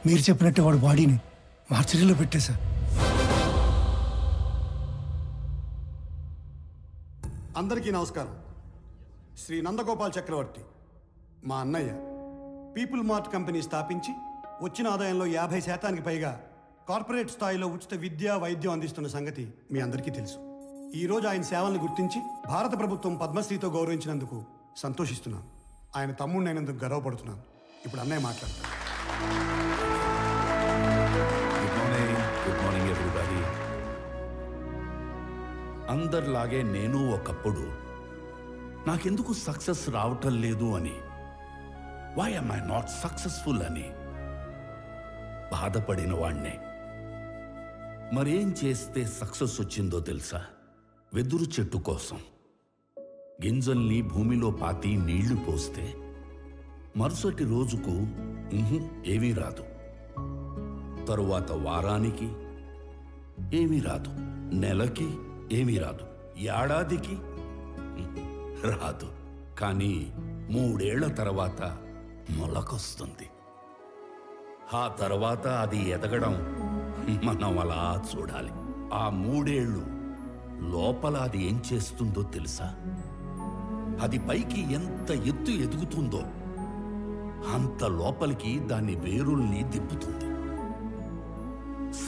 మీరు చెప్పినట్టే వాడు బాడీని మార్చరీలో పెట్టేశా. అందరికీ నమస్కారం. శ్రీ నందగోపాల్ చక్రవర్తి మా అన్నయ్య పీపుల్ మార్ట్ కంపెనీ స్థాపించి వచ్చిన ఆదాయంలో 50% పైగా కార్పొరేట్ స్థాయిలో ఉచిత విద్య వైద్యం అందిస్తున్న సంగతి మీ అందరికీ తెలుసు. ఈరోజు ఆయన సేవలను గుర్తించి భారత ప్రభుత్వం పద్మశ్రీతో గౌరవించినందుకు సంతోషిస్తున్నాను. ఆయన తమ్ముడినైనందుకు గర్వపడుతున్నాను. ఇప్పుడు అన్నయ్య మాట్లాడతారు. Good morning everybody. అందరిలాగే నేను ఒకప్పుడు నాకెందుకు సక్సెస్ రావటం లేదు అని, why am I not successful అని బాధపడిన వాణ్ణే. మరేం చేస్తే సక్సెస్ వచ్చిందో తెలుసా? వెదురు చెట్టు కోసం గింజల్ని భూమిలో పాతి నీళ్లు పోస్తే మరుసటి రోజుకు ఏమీ రాదు, తరువాత వారానికి ఏమీ రాదు, నెలకి ఏమీ రాదు, ఏడాదికి రాదు. కానీ 3 ఏళ్ల తర్వాత మొలకొస్తుంది. ఆ తర్వాత అది ఎదగడం మనం అలా చూడాలి. ఆ 3 ఏళ్ళు లోపల అది ఏం చేస్తుందో తెలుసా? అది పైకి ఎంత ఎత్తు ఎదుగుతుందో అంత లోపలికి దాని వేరుల్ని దిప్పుతుంది.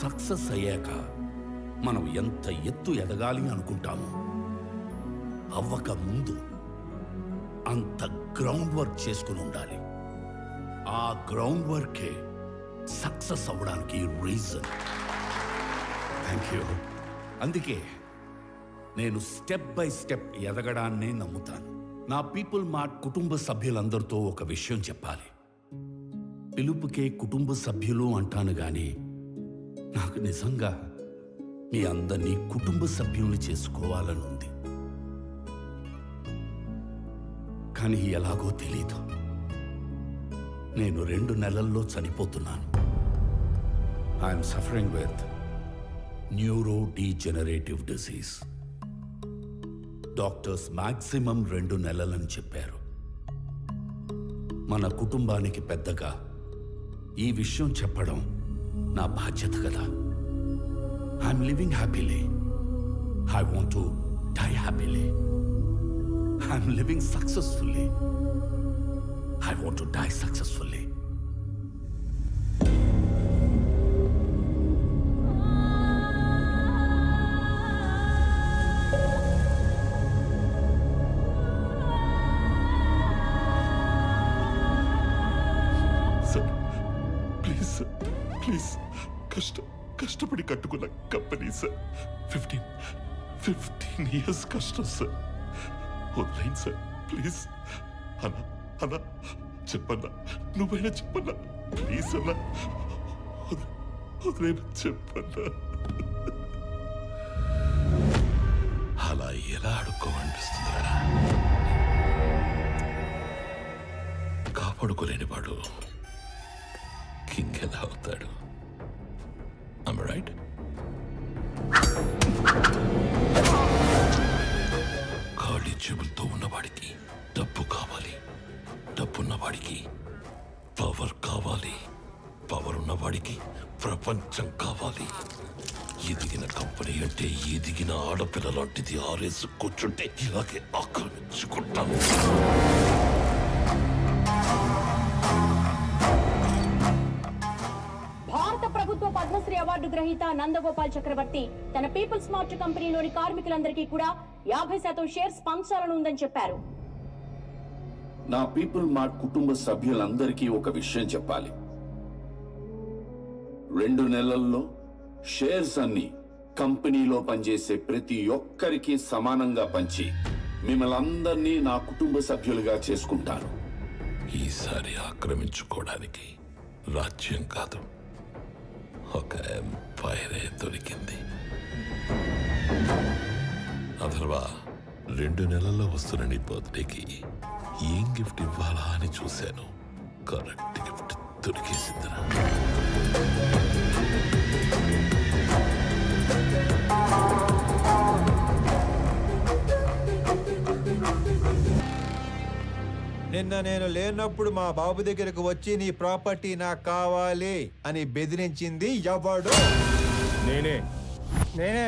సక్సెస్ అయ్యాక మనం ఎంత ఎత్తు ఎదగాలి అనుకుంటామో అవ్వక ముందు అంత గ్రౌండ్ వర్క్ చేసుకుని ఉండాలి. ఆ గ్రౌండ్ వర్కే సక్సెస్ అవ్వడానికి రీజన్. Thank you. అందుకే నేను స్టెప్ బై స్టెప్ ఎదగడాన్నే నమ్ముతాను. నా పీపుల్ మార్ట్ కుటుంబ సభ్యులందరితో ఒక విషయం చెప్పాలి. పిలుపుకే కుటుంబ సభ్యులు అంటాను గాని నాకు నిజంగా మీ అందరినీ కుటుంబ సభ్యుల్ని చేసుకోవాలని ఉంది. కానీ ఎలాగో తెలీదు. నేను 2 నెలల్లో చనిపోతున్నాను. I'm suffering with neurodegenerative disease. Doctors maximum 2 నెలలని చెప్పారు. మన కుటుంబానికి పెద్దగా ఈ విషయం చెప్పడం నా బాధ్యత కదా. I'm living happily. I want to die happily. I'm living successfully. I want to die successfully. Sir, please, sir, please. కష్టపడి కట్టుకున్న కంపెనీ సార్. 15 years కష్టం సార్. వదిలేండి సార్ ప్లీజ్. అన్నా చెప్పన్నా, నువ్వైనా చెప్పన్నా ప్లీజ్. అన్నా వదిలేనా చెప్పన్నా. అలా ఎలా అడుక్కోమనిపిస్తుందిరా? కాపాడుకోలేని వాడు కింగ్ ఎలా అవుతాడు? Am I right? ఖాళీ చెవులతో ఉన్నవాడికి డబ్బు కావాలి, డబ్బున్నవాడికి పవర్ కావాలి, పవర్ ఉన్నవాడికి ప్రపంచం కావాలి. ఎదిగిన కంపెనీ అంటే ఎదిగిన ఆడపిల్ల లాంటిది. ఆరేసు కూర్చుంటే ఇలాగే ఆక్రమించుకుంటాను. భారత ప్రభుత్వ పద్మశ్రీ అవార్డు గ్రహీత నందగోపాల్ చక్రవర్తి తన పీపుల్ స్మార్ట్ కంపెనీలోని కార్మికులందరికీ కూడా 50% షేర్స్ పంచాలని ఉందని చెప్పారు. నా పీపుల్ మార్ట్ కుటుంబ సభ్యులందరికీ ఒక విషయం చెప్పాలి. 2 నెలల్లో షేర్స్ అన్ని కంపెనీలో పనిచేసే ప్రతి ఒక్కరికి సమానంగా పంచి మిమ్మల్ని అందరినీ నా కుటుంబ సభ్యులుగా చేసుకుంటాను. ఈసారి ఆక్రమించుకోవడానికి రాజ్యం కాదు, ఒక ఎంపైరే దొరికింది. అథర్వా, 2 నెలల్లో వస్తున్న నీ బర్త్డేకి ఏం గిఫ్ట్ ఇవ్వాలా అని చూశాను. కరెక్ట్ గిఫ్ట్ దొరికేసిందిరా. నిన్న నేను లేనప్పుడు మా బాబు దగ్గరకు వచ్చి నీ ప్రాపర్టీ నాకు కావాలి అని బెదిరించింది ఎవడు? నేనే నేనే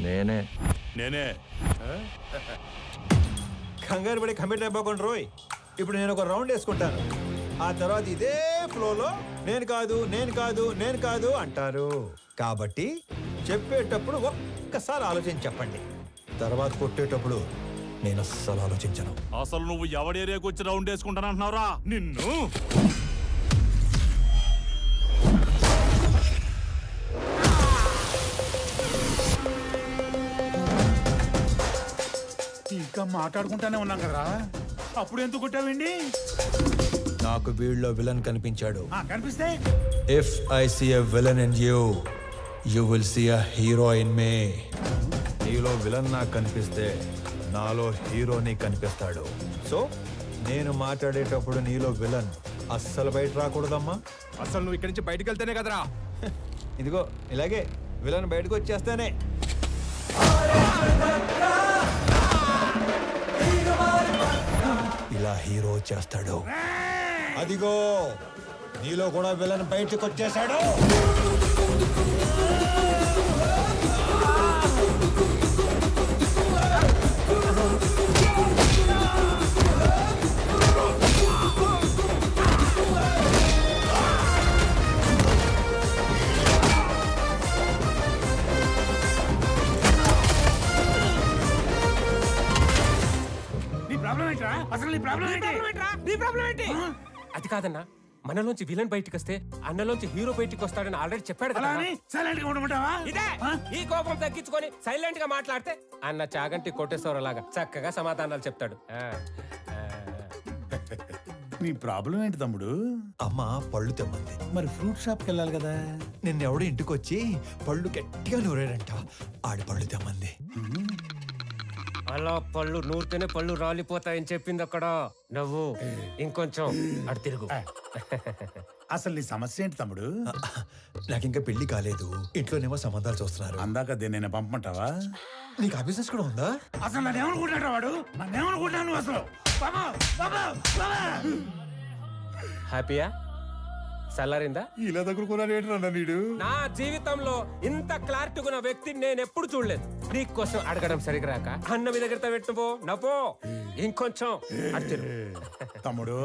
నేనే నేనే కంగారు పడి కమిట్ అయిపోకుండా రోయ్. ఇప్పుడు నేను ఒక రౌండ్ వేసుకుంటాను. ఆ తర్వాత ఇదే ఫ్లోలో నేను కాదు నేను కాదు నేను కాదు అంటారు. కాబట్టి చెప్పేటప్పుడు ఒక్కసారి ఆలోచించి చెప్పండి. తర్వాత కొట్టేటప్పుడు నేను అస్సలు ఆలోచించను. అసలు నువ్వు ఎవడి ఏరియాకి వచ్చి రౌండ్ వేసుకుంటానంటున్నావురా నిన్ను? ఇంకా మాట్లాడుకుంటానే ఉన్నాం కదరా, అప్పుడు ఎందుకు కొట్టావండి? నాకు వీళ్ళలో విలన్ కనిపించాడు. కనిపిస్తే if I see a villain in you, you will see a hero in me. నీలో విలన్ నాకు కనిపిస్తే నాలో హీరోని కనిపిస్తాడు. సో నేను మాట్లాడేటప్పుడు నీలో విలన్ అస్సలు బయట రాకూడదమ్మా. అసలు నువ్వు ఇక్కడి నుంచి బయటకు వెళ్తేనే కదరా. ఇదిగో ఇలాగే విలన్ బయటకు వచ్చేస్తానే. ఇలా హీరో వచ్చేస్తాడు. అదిగో నీలో కూడా విలన్ బయటకు వచ్చేసాడు. అది కాదన్నా, మనలోంచి విలన్ బయటికి వస్తే అన్నలోంచి హీరో బయటికి వస్తాడని ఆల్రెడీ చెప్పాడు కదా. సైలెంట్ గా ఉండమంటావా? ఇదే ఈ కోపం తగ్గించుకొని సైలెంట్ గా మాట్లాడితే అన్న చాగంటి కోటేశ్వరలాగా చక్కగా సమాధానాలు చెప్తాడు. నీ ప్రాబ్లం ఏంటి తమ్ముడు? అమ్మ పళ్ళు తెమ్మంది. మరి ఫ్రూట్ షాప్కి వెళ్ళాలి కదా. నిన్నెవడో ఇంటికి వచ్చి పళ్ళు గట్టిగా నూరాడంట. ఆడి పళ్ళు తెమ్మంది. అలా పళ్ళు నూరితేనే పళ్ళు రాలిపోతాయని చెప్పింది అక్కడ. నువ్వు ఇంకొంచెం అటు తిరుగు. అసలు నీ సమస్య ఏంటి తమ్ముడు? నాకింకా పెళ్లి కాలేదు. ఇంట్లోనేమో సంబంధాలు చూస్తున్నారు. అందాక నేను పంపమంటావా? నీకు ఆ బిజినెస్ కూడా ఉందా? అసలు నన్ను ఏమనుకుంటాడు వాడు? నన్ను ఏమనుకుంటాను నువ్వు అసలు? హ్యాపీయా? సల్లారిందా? ఇలా దగ్గర నీడు నా జీవితంలో ఇంత క్లారిటీ ఉన్న వ్యక్తిని నేను ఎప్పుడు చూడలేదు. నీకోసం అడగడం సరిగ్గా రాక అన్న మీ దగ్గర పెట్టుపో నవ్వో. ఇంకొంచెం అడుగురు తమ్ముడు.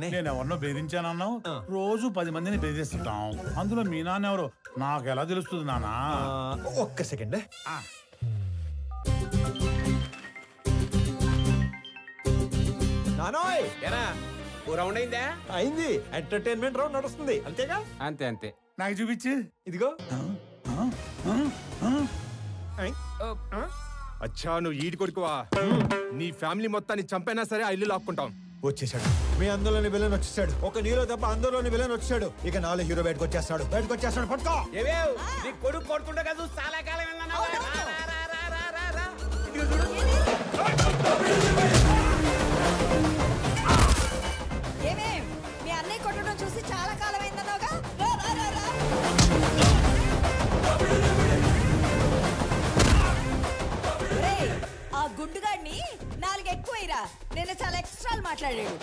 నేను ఎవరినో బెదిరించానన్నావు. రోజు 10 మందిని బెదిరిస్తుంటాం. అందులో మీ నాన్న ఎవరు నాకు ఎలా తెలుస్తుంది నానా? ఒక్క సెకండ్. నానోయ్ ఎరా ఓ రౌండ్ అయిందా? అయింది. ఎంటర్టైన్మెంట్ రౌండ్ నడుస్తుంది అంతేగా? అంతే అంతే. నాకు చూపించు. ఇదిగో. అచ్చా నువ్వు ఈడి కొడుకువా? నీ ఫ్యామిలీ మొత్తాన్ని చంపైనా సరే ఆ ఇల్లు లాక్కుంటాం. వచ్చేసాడు. మీ అందులోని విలన్ వచ్చేసాడు. ఒక నీలో తప్ప అందులోని విలన్ వచ్చాడు. ఇక నాలో హీరో బయటకు వచ్చేస్తాడు. పట్టుకో. నీ కొడుకు కొడుతుండే కదా చాలా కాలం. మీ అన్నయ్య కొట్టడం చూసి చాలా కాలం అయిందన్నావుగా. ఆ గుండుగాడిని 4 ఎక్కువైరా. నేను చాలా ఎక్స్ట్రాలు మాట్లాడాడు.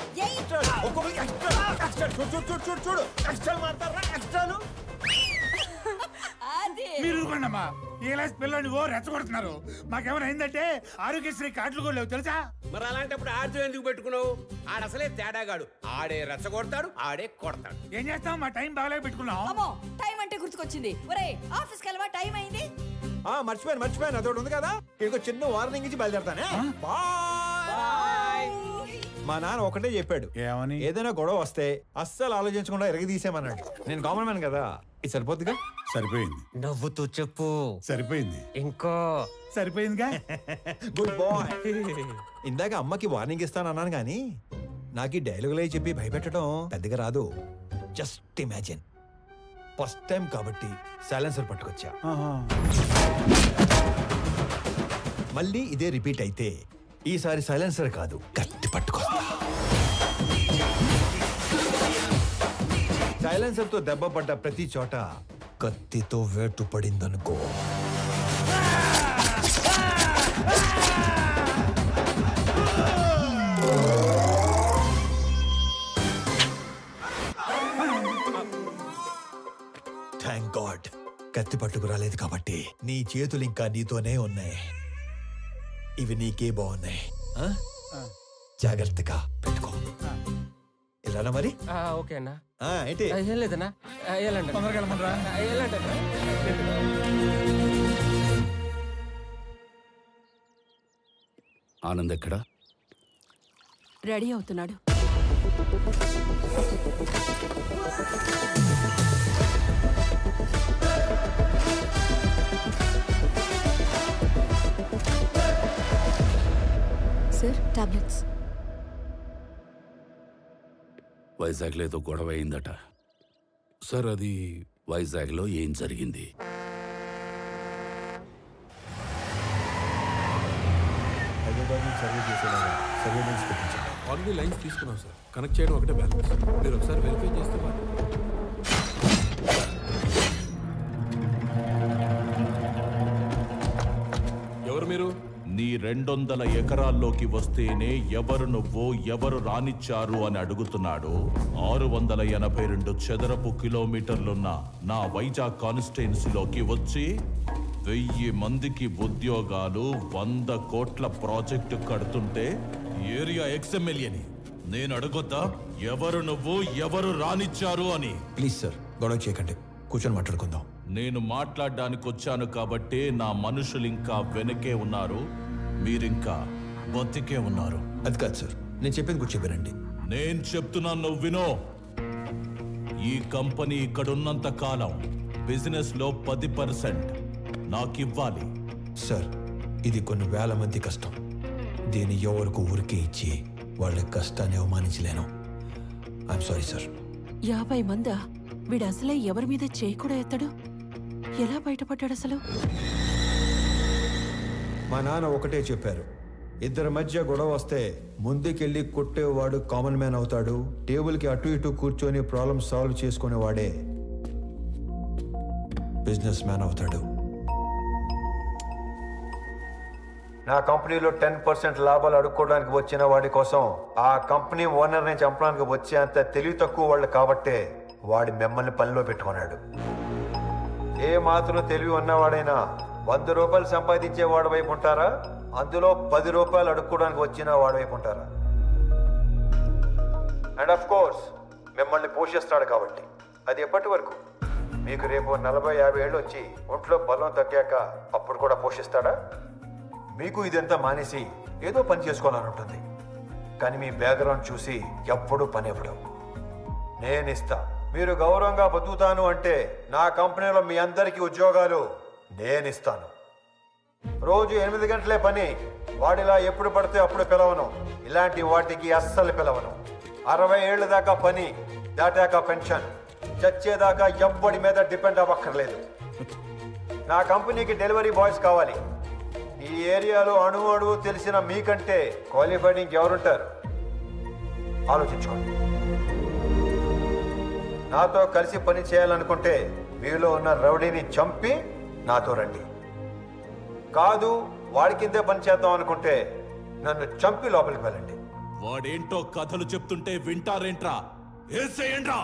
మీరు ఊరుకోండమ్మా. ఏ క్లాస్ పిల్లలు ఓ రెచ్చగొడుతున్నారు. మాకేమైనా అయిందంటే ఆరోగ్యశ్రీ కార్డులు కూడా లేవు తెలుసా? మరి అలాంటప్పుడు ఆడితో ఎందుకు పెట్టుకున్నావు? ఆడసలే తేడాగాడు. ఆడే రెచ్చగొడతాడు, ఆడే కొడతాడు. ఏం చేస్తాం? మా టైం బాగాలే పెట్టుకున్నాం. అమ్మో టైం అంటే గుర్తుకొచ్చింది. ఒరే ఆఫీస్కి వెళ్ళవా? టైం అయింది. మర్చిపోయాను. అదొకటి ఉంది కదా. ఇంకో చిన్న వార్నింగ్ ఇచ్చి బయలుదేరతానే. మా నాన్న ఒకటే చెప్పాడు. ఏమని? ఏదైనా గొడవ వస్తే అస్సలు ఆలోచించకుండా ఎరగదీసేమన్నాడు. నేను కామన్ మ్యాన్ కదా. ఇది సరిపోద్దిగా? సరిపోయింది. నవ్వుతూ చెప్పు. సరిపోయింది. ఇంకో సరిపోయిందిగా. Good bye. ఇందాక అమ్మకి వార్నింగ్ ఇస్తానన్నాను కానీ నాకు ఈ డైలాగులే చెప్పి భయపెట్టడం పెద్దగా రాదు. Just imagine. ఫస్ట్ టైం కాబట్టి సైలెన్సర్ పట్టుకొచ్చా. మళ్ళీ ఇదే రిపీట్ అయితే ఈసారి సైలెన్సర్ కాదు కత్తి పట్టుకొస్తా. సైలెన్సర్ తో దెబ్బ పడ్డ ప్రతి చోట కత్తితో వేటు పడిందనుకో. కత్తి పట్టుకు రాలేదు కాబట్టి నీ చేతులు ఇంకా నీతోనే ఉన్నాయి. ఇవి నీకే బాగున్నాయి. జాగ్రత్తగా పెట్టుకో. ఇలా మరి. ఓకే అన్నా. ఏంటి ఏం లేదన్నా, వెళ్ళండి. తొందరగా వెళ్ళమనరా. వెళ్ళండి. ఆనంద్ ఎక్కడా? రెడీ అవుతున్నాడు. Sir, tablets. వైజాగ్లో ఏదో గొడవ అయిందట సార్. అది వైజాగ్లో ఏం జరిగింది? ఆల్రెడీ లైన్స్ తీసుకున్నాం సార్. కనెక్ట్ చేయడం ఒకటే బ్యాలెన్స్. మీరు ఒకసారి వెరిఫై చేస్తే ఎవరు మీరు? నీ 200 ఎకరాల్లోకి వస్తేనే ఎవరు నువ్వు, ఎవరు రానిచ్చారు అని అడుగుతున్నాడు. 682 చదరపు కిలోమీటర్లున్న నా వైజాగ్ కాన్స్టిట్యున్సీలోకి వచ్చి 1000 మందికి ఉద్యోగాలు, 100 కోట్ల ప్రాజెక్టు కడుతుంటే ఏరియా ఎక్స్ఎమ్మెల్యేని నేను అడగొద్దా ఎవరు నువ్వు, ఎవరు రానిచ్చారు అని? ప్లీజ్ సార్, గొడవ చేయకండి, కూర్చొని మాట్లాడుకుందాం. నేను మాట్లాడడానికి వచ్చాను కాబట్టి నా మనుషులు ఇంకా వెనకే ఉన్నారు, మీరింకా బతికే ఉన్నారు. అది కాదు సార్, నేను చెప్పింది కూడా చెప్పానండి. నేను చెప్తున్నాను, నువ్వు వినో. ఈ కంపెనీ ఇక్కడున్నంత కాలం బిజినెస్ లో 10% నాకివ్వాలి. సార్, ఇది కొన్ని వేల మంది కష్టం. దీన్ని ఎవరికి ఊరికే ఇచ్చి వాళ్ళ కష్టాన్ని అవమానించలేను. I'm sorry sir. 50 మందా? వీడు అసలే ఎవరి మీద చేయి కూడా ఎత్తడు. ఎలా బయటపడ్డాడు అసలు? మా నాన్న ఒకటే చెప్పారు, ఇద్దరి మధ్య గొడవ వస్తే ముందుకెళ్ళి కొట్టేవాడు కామన్ మ్యాన్ అవుతాడు, టేబుల్కి అటు ఇటు కూర్చొని ప్రాబ్లం సాల్వ్ చేసుకునేవాడే బిజినెస్ మ్యాన్ అవుతాడు. నా కంపెనీలో 10% లాభాలు అడుక్కోవడానికి వచ్చిన వాడి కోసం ఆ కంపెనీ ఓనర్ని చంపడానికి వచ్చేంత తెలివి తక్కువ వాళ్ళు కాబట్టే వాడి మిమ్మల్ని పనిలో పెట్టుకున్నాడు. ఏ మాత్రం తెలివి ఉన్నవాడైనా 100 రూపాయలు సంపాదించే వాడి వైపు ఉంటారా, అందులో 10 రూపాయలు అడుక్కోవడానికి వచ్చిన వాడి వైపు ఉంటారా? అండ్ ఆఫ్ కోర్స్ మిమ్మల్ని పోషిస్తాడు కాబట్టి. అది ఎప్పటి వరకు? మీకు రేపు 40-50 ఏళ్ళు వచ్చి ఒంట్లో బలం తగ్గాక అప్పుడు కూడా పోషిస్తాడా? మీకు ఇదంతా మానేసి ఏదో పని చేసుకోవాలని ఉంటుంది, కానీ మీ బ్యాక్గ్రౌండ్ చూసి ఎప్పుడూ పని ఇవ్వడం. నేను ఇస్తా. మీరు గౌరవంగా బతుకుతాను అంటే నా కంపెనీలో మీ అందరికీ ఉద్యోగాలు నేను ఇస్తాను. రోజు 8 గంటలే పని. వాడిలా ఎప్పుడు పడితే అప్పుడు పిలవను. ఇలాంటి వాటికి అస్సలు పిలవను. 60 ఏళ్ళ దాకా పని, దాటాక పెన్షన్. చచ్చేదాకా ఎవ్వడి మీద డిపెండ్ అవ్వక్కర్లేదు. నా కంపెనీకి డెలివరీ బాయ్స్ కావాలి. ఈ ఏరియాలో అణువు తెలిసిన మీకంటే క్వాలిఫైడ్ ఇంకెవరుంటారు? ఆలోచించుకోండి. నాతో కలిసి పని చేయాలనుకుంటే మీలో ఉన్న రౌడీని చంపి నాతో రండి. కాదు, వాడి కిందే పని చేద్దాం అనుకుంటే నన్ను చంపి లోపలికి వెళ్ళండి. వాడేంటో కథలు చెప్తుంటే వింటారేంట్రా? ఏసేయండ్రా.